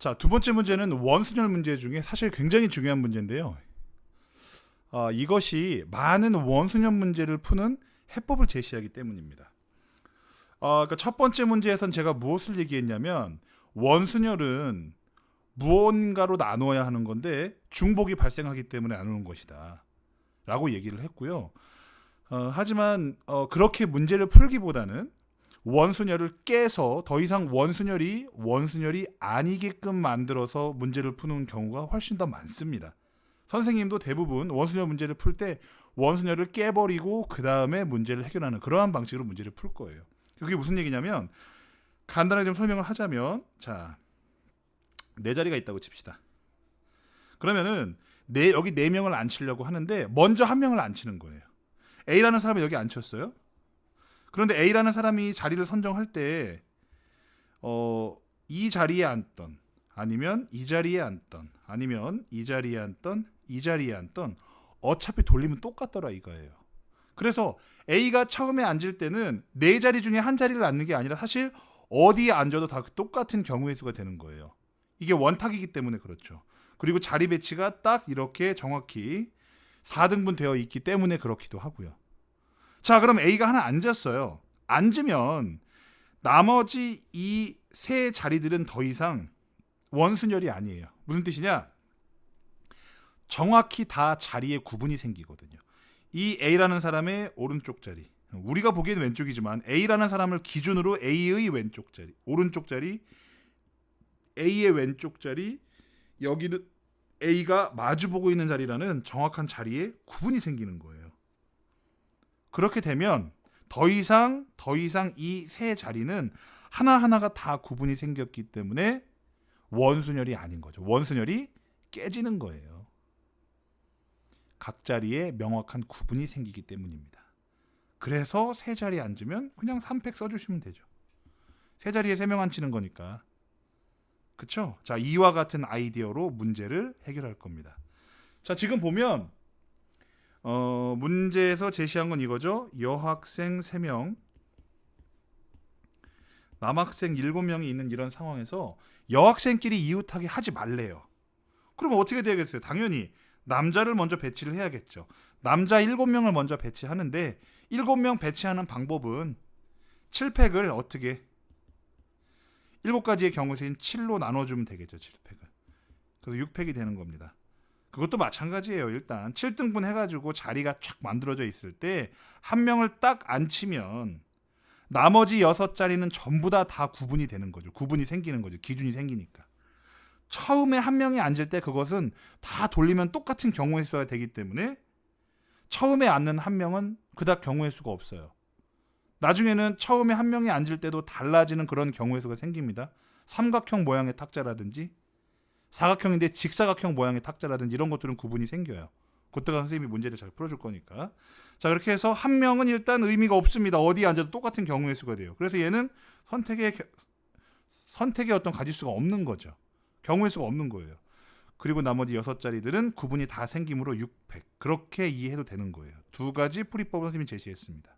자, 두 번째 문제는 원순열 문제 중에 사실 굉장히 중요한 문제인데요. 이것이 많은 원순열 문제를 푸는 해법을 제시하기 때문입니다. 그러니까 첫 번째 문제에선 제가 무엇을 얘기했냐면 원순열은 무언가로 나누어야 하는 건데 중복이 발생하기 때문에 나누는 것이다 라고 얘기를 했고요. 하지만 그렇게 문제를 풀기보다는 원순열을 깨서 더 이상 원순열이 아니게끔 만들어서 문제를 푸는 경우가 훨씬 더 많습니다. 선생님도 대부분 원순열 문제를 풀 때 원순열을 깨버리고 그 다음에 문제를 해결하는 그러한 방식으로 문제를 풀 거예요. 그게 무슨 얘기냐면 간단하게 좀 설명을 하자면, 자, 네 자리가 있다고 칩시다. 그러면은 여기 네 명을 앉히려고 하는데 먼저 한 명을 앉히는 거예요. A라는 사람이 여기 앉혔어요. 그런데 A라는 사람이 자리를 선정할 때 이 자리에 앉던, 아니면 이 자리에 앉던, 아니면 이 자리에 앉던, 이 자리에 앉던 어차피 돌리면 똑같더라 이거예요. 그래서 A가 처음에 앉을 때는 네 자리 중에 한 자리를 앉는 게 아니라 사실 어디에 앉아도 다 똑같은 경우의 수가 되는 거예요. 이게 원탁이기 때문에 그렇죠. 그리고 자리 배치가 딱 이렇게 정확히 4등분 되어 있기 때문에 그렇기도 하고요. 자, 그럼 A가 하나 앉았어요. 앉으면 나머지 이 세 자리들은 더 이상 원순열이 아니에요. 무슨 뜻이냐? 정확히 다 자리에 구분이 생기거든요. 이 A라는 사람의 오른쪽 자리, 우리가 보기에는 왼쪽이지만 A라는 사람을 기준으로 A의 왼쪽 자리, 오른쪽 자리, A의 왼쪽 자리, 여기는 A가 마주보고 있는 자리라는 정확한 자리에 구분이 생기는 거예요. 그렇게 되면 더 이상 이 세 자리는 하나하나가 다 구분이 생겼기 때문에 원순열이 아닌 거죠. 원순열이 깨지는 거예요. 각 자리에 명확한 구분이 생기기 때문입니다. 그래서 세 자리에 앉으면 그냥 3팩 써주시면 되죠. 세 자리에 3명 앉히는 거니까. 그쵸? 자, 이와 같은 아이디어로 문제를 해결할 겁니다. 자, 지금 보면 문제에서 제시한 건 이거죠. 여학생 3명, 남학생 7명이 있는 이런 상황에서 여학생끼리 이웃하게 하지 말래요. 그러면 어떻게 되겠어요? 당연히 남자를 먼저 배치를 해야겠죠. 남자 7명을 먼저 배치하는데 7명 배치하는 방법은 7팩을 어떻게 7가지의 경우 수인 7로 나눠주면 되겠죠. 7팩을. 그래서 6팩이 되는 겁니다. 그것도 마찬가지예요. 일단 7등분 해가지고 자리가 쫙 만들어져 있을 때 한 명을 딱 앉히면 나머지 6자리는 전부 다 구분이 되는 거죠. 구분이 생기는 거죠. 기준이 생기니까. 처음에 한 명이 앉을 때 그것은 다 돌리면 똑같은 경우의 수가 되기 때문에 처음에 앉는 한 명은 그닥 경우의 수가 없어요. 나중에는 처음에 한 명이 앉을 때도 달라지는 그런 경우의 수가 생깁니다. 삼각형 모양의 탁자라든지 사각형인데 직사각형 모양의 탁자라든지 이런 것들은 구분이 생겨요. 그때가 선생님이 문제를 잘 풀어줄 거니까. 자, 그렇게 해서 한 명은 일단 의미가 없습니다. 어디에 앉아도 똑같은 경우의 수가 돼요. 그래서 얘는 선택의 어떤 가지수가 없는 거죠. 경우의 수가 없는 거예요. 그리고 나머지 6자리들은 구분이 다 생기므로 6팩. 그렇게 이해해도 되는 거예요. 두 가지 풀이법을 선생님이 제시했습니다.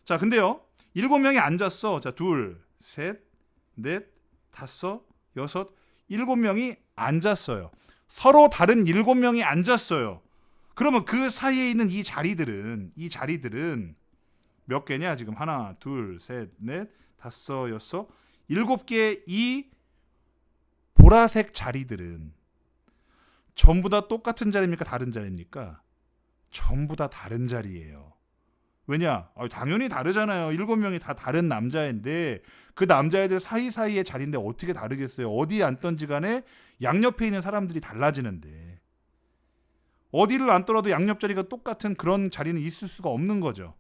자, 근데요. 7명이 앉았어. 자, 2, 3, 4, 5, 6, 7명이 앉았어요. 서로 다른 7명이 앉았어요. 그러면 그 사이에 있는 이 자리들은 몇 개냐? 지금 하나, 둘, 셋, 넷, 다섯, 여섯, 7개의 이 보라색 자리들은 전부 다 똑같은 자리입니까? 다른 자리입니까? 전부 다 다른 자리예요. 왜냐? 당연히 다르잖아요. 7명이 다 다른 남자인데 그 남자애들 사이사이의 자리인데 어떻게 다르겠어요? 어디에 앉던지 간에 양옆에 있는 사람들이 달라지는데 어디를 앉더라도 양옆 자리가 똑같은 그런 자리는 있을 수가 없는 거죠.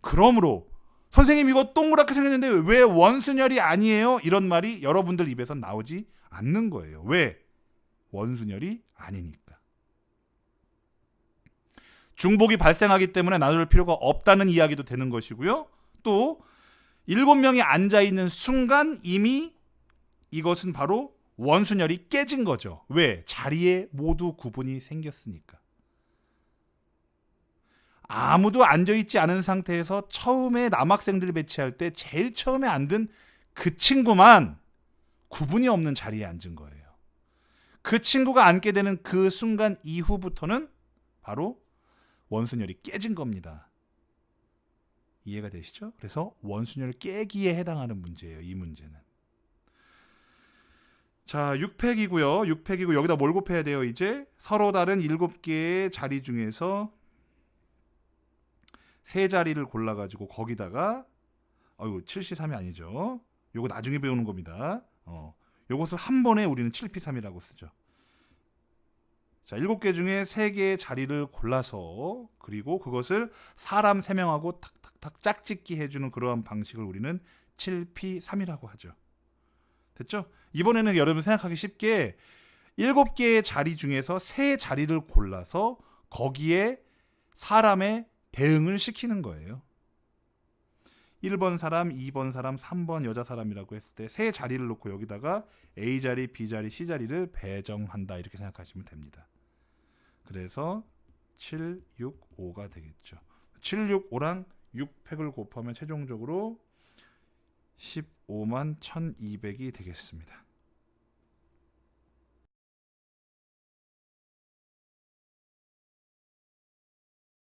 그러므로 선생님 이거 동그랗게 생겼는데 왜 원순열이 아니에요? 이런 말이 여러분들 입에서 나오지 않는 거예요. 왜? 원순열이 아니니까. 중복이 발생하기 때문에 나눌 필요가 없다는 이야기도 되는 것이고요. 또 7명이 앉아있는 순간 이미 이것은 바로 원순열이 깨진 거죠. 왜? 자리에 모두 구분이 생겼으니까. 아무도 앉아있지 않은 상태에서 처음에 남학생들을 배치할 때 제일 처음에 앉은 그 친구만 구분이 없는 자리에 앉은 거예요. 그 친구가 앉게 되는 그 순간 이후부터는 바로 원순열이 깨진 겁니다. 이해가 되시죠? 그래서 원순열 깨기에 해당하는 문제예요. 이 문제는. 자, 6팩이고요. 6팩이고 여기다 뭘 곱해야 돼요? 이제 서로 다른 7개의 자리 중에서 세 자리를 골라가지고 거기다가 7C3이 아니죠. 요거 나중에 배우는 겁니다. 요것을 한 번에 우리는 7P3이라고 쓰죠. 자, 7개 중에 3개의 자리를 골라서 그리고 그것을 사람 3명하고 탁탁탁 짝짓기 해주는 그러한 방식을 우리는 7P3이라고 하죠. 됐죠? 이번에는 여러분 생각하기 쉽게 7개의 자리 중에서 3자리를 골라서 거기에 사람의 대응을 시키는 거예요. 1번 사람, 2번 사람, 3번 여자 사람이라고 했을 때 3자리를 놓고 여기다가 A자리, B자리, C자리를 배정한다 이렇게 생각하시면 됩니다. 그래서 7, 6, 5가 되겠죠. 7, 6, 5랑 6팩을 곱하면 최종적으로 15만 1200이 되겠습니다.